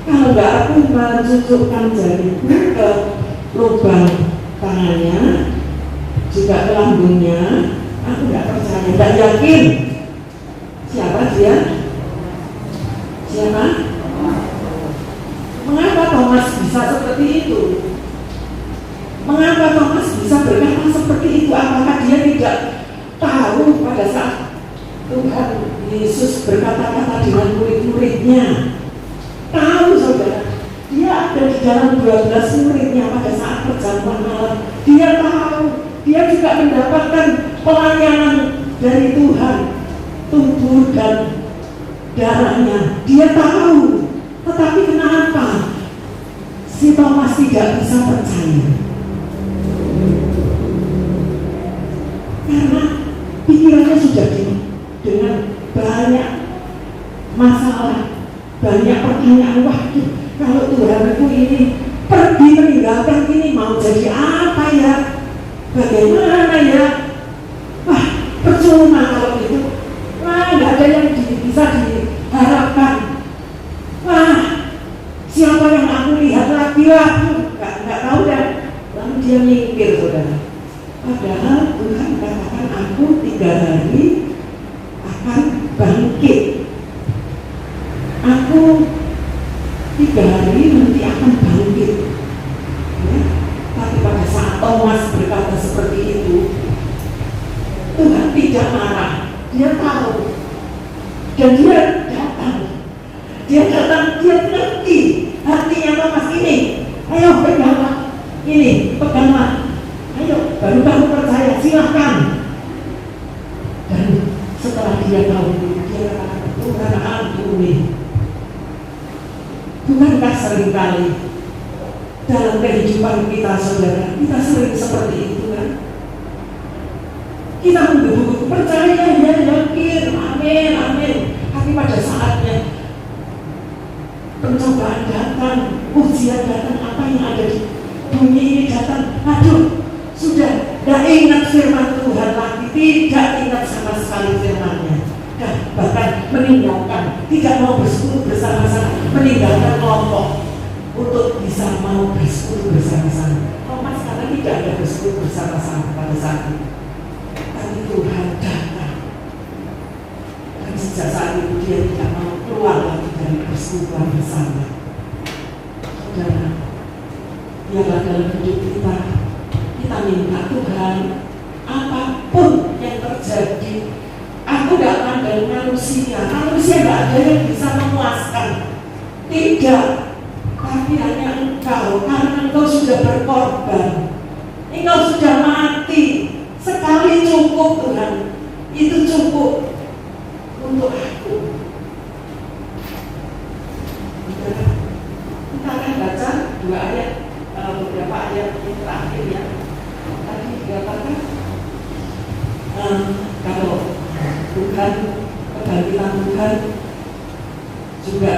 Kalau nggak aku mencucukkan jariku ke lubang tangannya, juga ke lambungnya, aku nggak percaya, nggak yakin. Siapa dia? Siapa? Mengapa Thomas bisa seperti itu? Mengapa Thomas bisa berkata seperti itu? Apakah dia tidak tahu pada saat Tuhan Yesus berkata-kata dengan murid-muridnya? Tahu saudara, dia ada di dalam 12 muridnya pada saat perjamuan malam. Dia tahu, dia juga mendapatkan pelayanan dari Tuhan, tubuh dan darahnya. Dia tahu, tetapi kenapa si Thomas tidak bisa percaya? Karena pikirannya sudah dengan banyak masalah, banyak pertanyaan. Waduh, kalau Tuhanku ini pergi meninggalkan ini, mau jadi apa ya? Bagaimana ya? Wah, percuma kalau gitu. Wah, nggak ada yang bisa diharapkan. Wah, siapa yang aku lihat lagi lah? Nggak tahu dan lalu dia nyingkir, saudara. Padahal Tuhan katakan aku 3 hari akan bangkit. Aku 3 hari nanti akan bangkit. Ya. Tapi pada saat Thomas berkata seperti itu, Tuhan tidak marah. Dia tahu. Dan dia datang. Dia ngerti hatinya Thomas ini. Ayo peganglah. Ini, peganglah. Ayo, baru kamu percaya, silahkan. Dan setelah dia tahu, dia katakan, Tuhan ampuni. Bukankah seringkali dalam kehidupan kita, saudara, kita sering seperti itu kan? Kita menggebu-gebu percaya, ya, yakin, amin, amin. Tapi pada saatnya pencobaan datang, ujian datang, apa yang ada di bumi ini datang, aduh, sudah tidak ingat firman Tuhan lagi, tidak ingat sama sekali firman-Nya, dan bahkan meninggalkan, tidak mau bersekutu bersama-sama, meninggalkan kelompok untuk bisa mau bersekutu bersama-sama. Thomas karena tidak ada bersekutu bersama-sama pada saat itu, tapi Tuhan datang, dan sejak saat itu dia tidak mau keluar lagi dari persekutuan bersama. Saudara, biarlah dalam hidup kita minta Tuhan, apapun yang terjadi, aku gak pandang manusia gak ada yang bisa memuaskan, tidak, tapi hanya Engkau, karena Engkau sudah berkorban, Engkau sudah mati, sekali cukup Tuhan, itu cukup untuk aku. Kita akan baca 2 ayat, beberapa ayat yang terakhir ya. Tadi dikatakan kalau Tuhan, kebangkitan Tuhan juga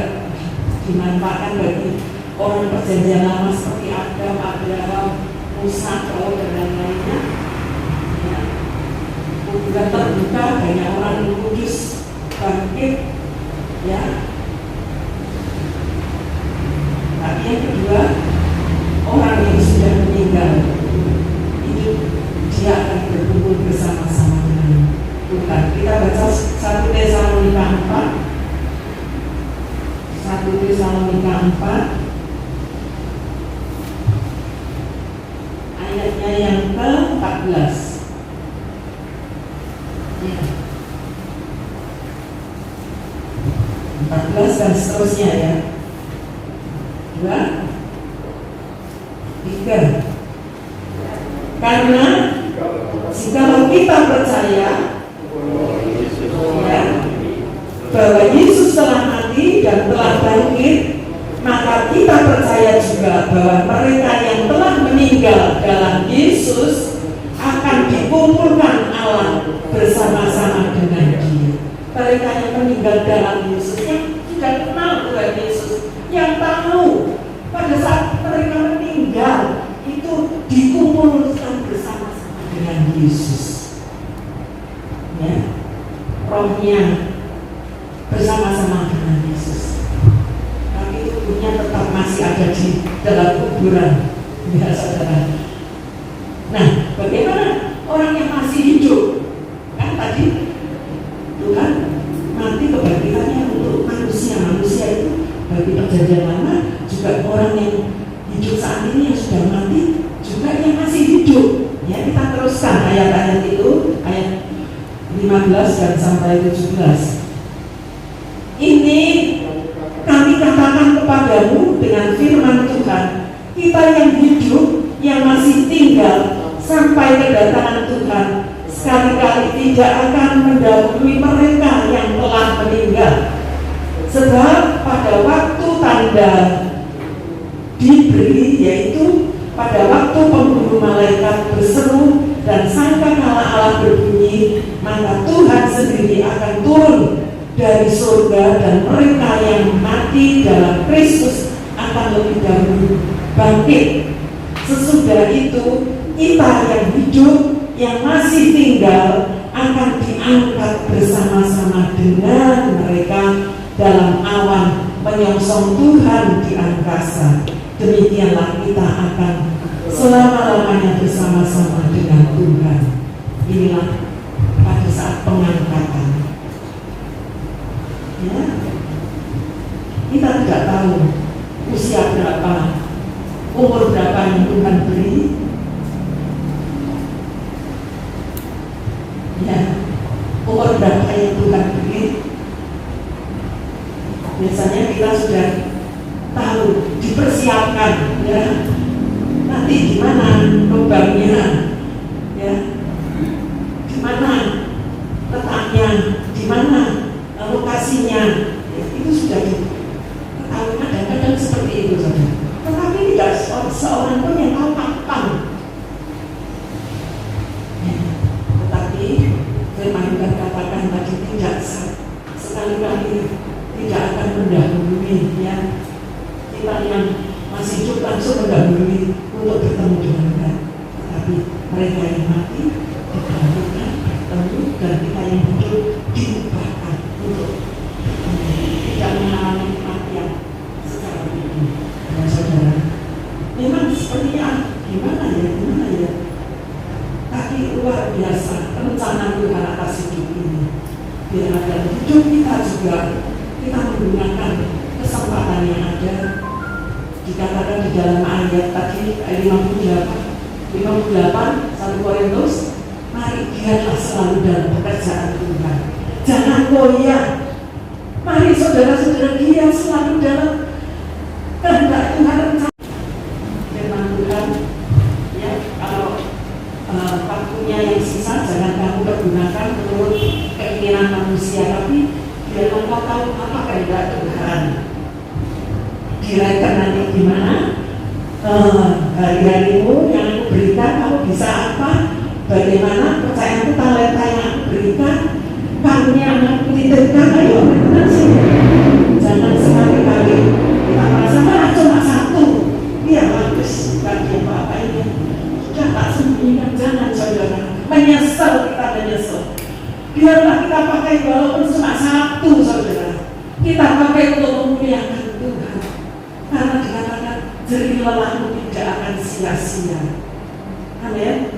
dimanfaatkan bagi orang perjanjian lama seperti Adam, Abraham, Musa, Daud dan lain-lainnya. Ya. Kuburan terbuka, banyak orang yang kudus bangkit, ya. Tapi yang kedua, orang yang sudah meninggal itu dia akan berkumpul bersama-sama dengan Tuhan. Kita baca 1 Tesalonika 4 ayatnya yang ke-14 ya. 14 dan seterusnya ya. 2, 3. Karena jikalau kita percaya ya, bahwa Yesus telah mati dan telah bangkit, maka kita percaya juga bahwa mereka yang telah meninggal dalam Yesus akan dikumpulkan Allah bersama-sama dengan Dia. Mereka yang meninggal dalam Yesus, yang sudah kenal Tuhan Yesus, yang tahu pada saat mereka meninggal itu dikumpulkan bersama-sama dengan Yesus, ya, rohnya bersama-sama dengan Yesus. Tapi tubuhnya tetap masih ada di dalam kuburan, ya saudara. Nah, bagaimana orang yang masih hidup? Kan tadi Tuhan mati kebangkitannya untuk manusia itu bagi perjanjian lama, juga orang yang hidup saat ini yang sudah mati, juga yang masih hidup. Ya, kita teruskan ayat-ayat itu, ayat 15 dan sampai 17. Ini kami katakan kepadamu dengan firman Tuhan, kita yang hidup, yang masih tinggal sampai kedatangan Tuhan, sekali-kali tidak akan mendahului mereka yang telah meninggal. Sebab pada waktu tanda diberi, yaitu pada waktu penghulu malaikat berseru dan sangkakala Allah berbunyi, maka Tuhan sendiri akan turun dari surga dan mereka yang mati dalam Kristus akan lebih dahulu bangkit. Sesudah itu kita yang hidup, yang masih tinggal, akan diangkat bersama-sama dengan mereka dalam awan menyongsong Tuhan di angkasa. Demikianlah kita akan selama-lamanya bersama-sama dengan Tuhan. Inilah pada saat pengangkatan. Ya, kita tidak tahu usia berapa, umur berapa yang Tuhan beri. Ya, umur berapa yang Tuhan beri. Biasanya kita sudah tahu, dipersiapkan, ya. Nanti gimana lubangnya, ya, gimana letaknya, gimana lokasinya, ya, itu sudah diketahui. Kadang-kadang seperti itu saja. Tetapi tidak seorang pun yang tahu kapan. Ya, tetapi firman Tuhan katakan tadi tidak sekali-kali tidak akan mendahului, ya. Kita yang masih hidup langsung mendahului untuk bertemu dengan Tuhan. Tetapi mereka yang mati didahulukan bertemu, dan kita yang hidup diubahkan untuk tidak mengalami kematian secara umum. Ya saudara, memang sepertinya gimana ya, tapi luar biasa rencana Tuhan atas hidup ini. Biar ada hidup kita juga, kita menggunakan kesempatan yang ada. Dikatakan di dalam ayat tadi 58 1 Korintus, mari giatlah selalu dalam pekerjaan Tuhan, jangan goyah. Mari saudara-saudara giat selalu dalam kehendak Tuhan. Firman Tuhan, ya, kalau waktunya yang sisa jangan kamu pergunakan menurut keinginan manusia, tapi biar engkau tahu apa kehendak Tuhan. Kira-kira nanti gimana hari-harimu yang aku berikan, kamu bisa apa, bagaimana percayaanku, talenta yang aku berikan, karunia yang aku titipkan. Ayo sih, jangan sekali-kali kita merasa cuma satu, ya bagus, bukan apa-apa ini sudah tak sembunyikan. Jangan saudara menyesal, kita menyesal. Biarlah kita pakai walaupun cuma satu, saudara, kita pakai untuk memuliakan Tuhan. Karena dikatakan jerih lelahmu tidak akan sia-sia. Amin.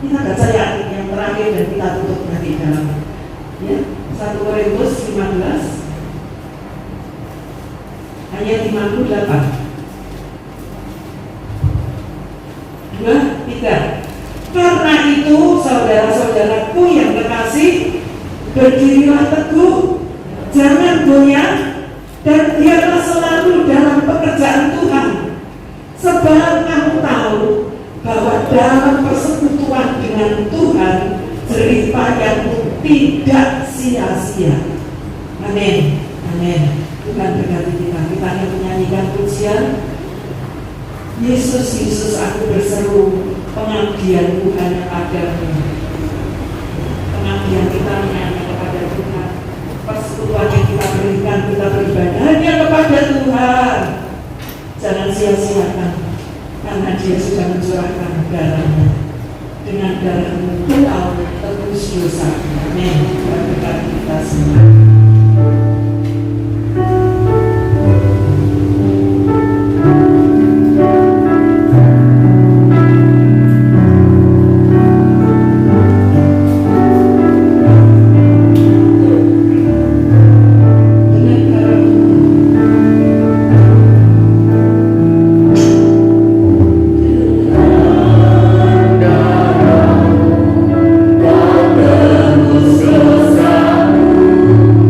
Kita baca yang terakhir dan kita tutup nanti dalam, ya, 1 Korintus 15 ayat 58. 2, 3. Karena itu saudara-saudaraku yang terkasih, berdirilah teguh, jangan goyah, dan biarlah selalu dalam pekerjaan Tuhan, sebab kamu tahu bahwa dalam persekutuan dengan Tuhan jerih payahmu tidak sia-sia. Amin. Amin. Tuhan berkati kita. Kita akan menyanyikan pujian Yesus, Yesus aku berseru, pengabdianku hanya padamu. Pengabdian kita hanya kepada Tuhan. Persekutuan yang kita berikan, kita beribadah hanya kepada Tuhan. Jangan sia-siakan, karena Dia sudah mencurahkan darahnya. Dengan darahmu engkau tebus dosa. Amin. Tuhan berkati kita semua. Dosamu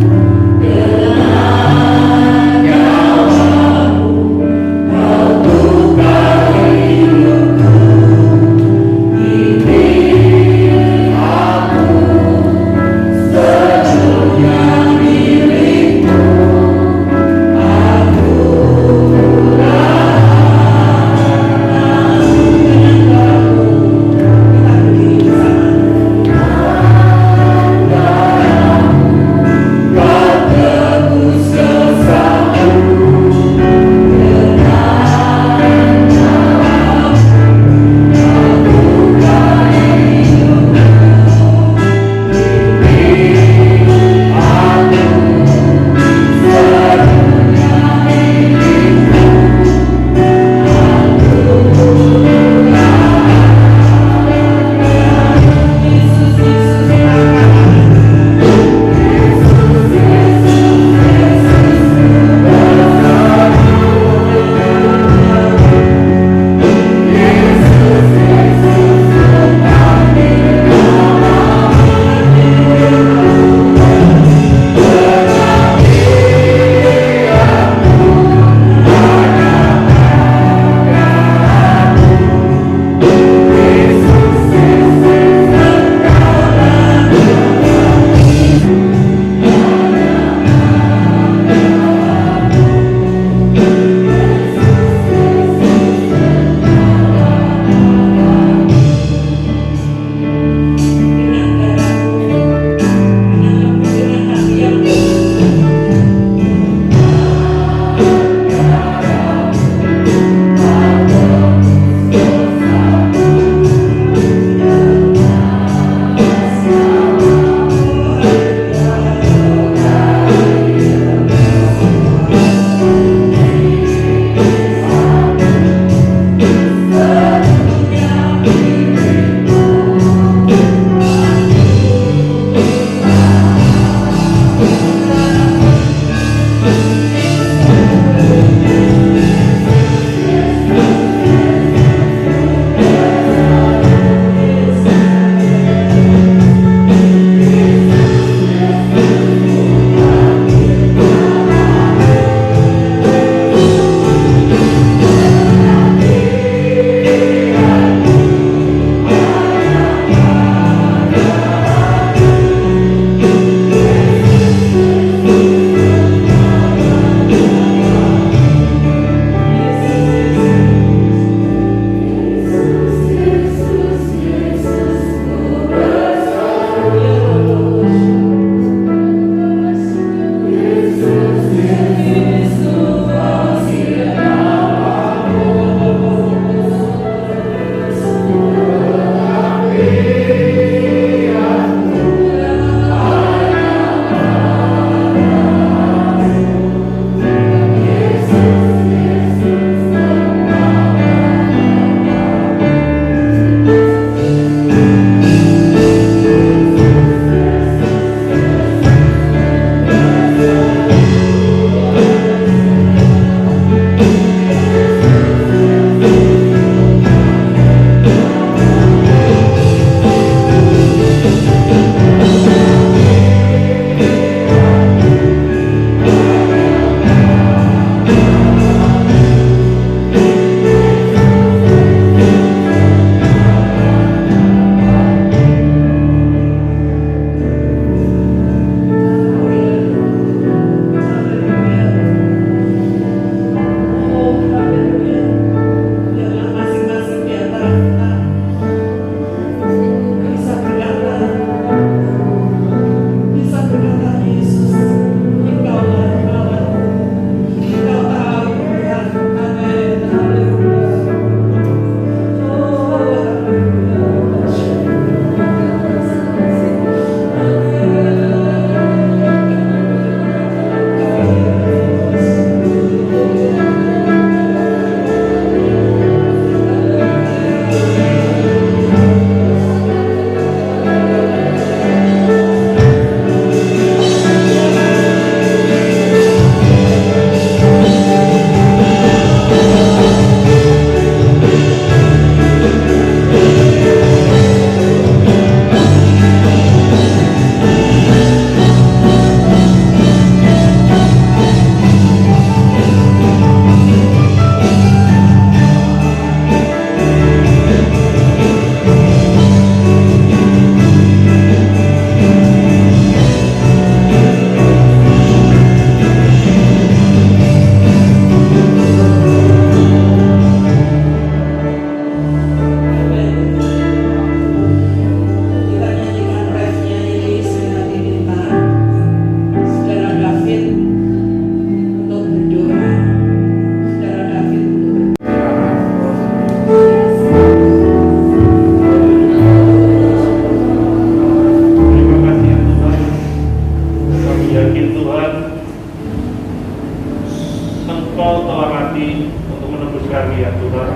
Engkau telah mati untuk menebus kami ya Tuhan.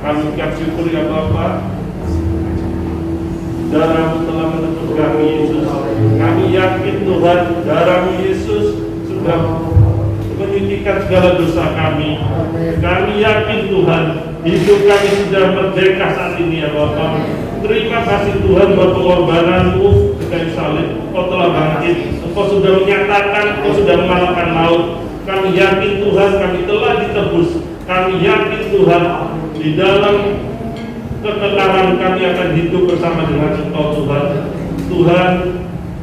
Kami ucap syukur ya Bapa, darah-Mu telah menebus kami Yesus. Kami yakin Tuhan, darah-Mu Yesus sudah menyucikan segala dosa kami. Kami yakin Tuhan, hidup kami sudah merdeka saat ini ya Bapa. Terima kasih Tuhan buat pengorbanan-Mu di kayu salib. Engkau telah bangkit, Engkau sudah menyatakan, Engkau sudah mengalahkan maut. Kami yakin Tuhan, kami telah ditebus. Kami yakin Tuhan, di dalam kekekalan kami akan hidup bersama dengan Engkau Tuhan. Tuhan,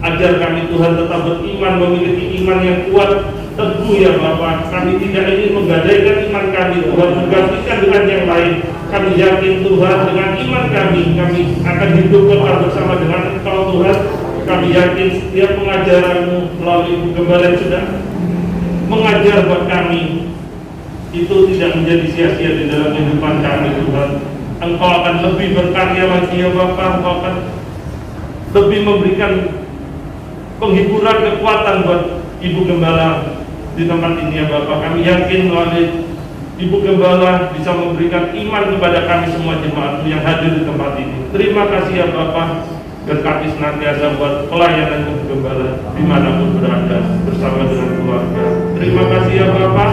ajar kami Tuhan tetap beriman, memiliki iman yang kuat, teguh ya Bapa. Kami tidak ingin menggadaikan iman kami Tuhan, menggantikan dengan yang lain. Kami yakin Tuhan, dengan iman kami akan hidup kekal bersama dengan Engkau Tuhan. Kami yakin setiap pengajaran-Mu melalui Ibu Gembala yang sudah mengajar buat kami itu tidak menjadi sia-sia di dalam kehidupan kami Tuhan. Engkau akan lebih berkarya lagi ya Bapa. Engkau akan lebih memberikan penghiburan, kekuatan buat Ibu Gembala di tempat ini ya Bapak. Kami yakin melalui Ibu Gembala bisa memberikan iman kepada kami semua jemaat yang hadir di tempat ini. Terima kasih ya Bapak, berkati senantiasa buat pelayanan Ibu Gembala dimanapun berada bersama dengan keluarga. Terima kasih ya Bapak.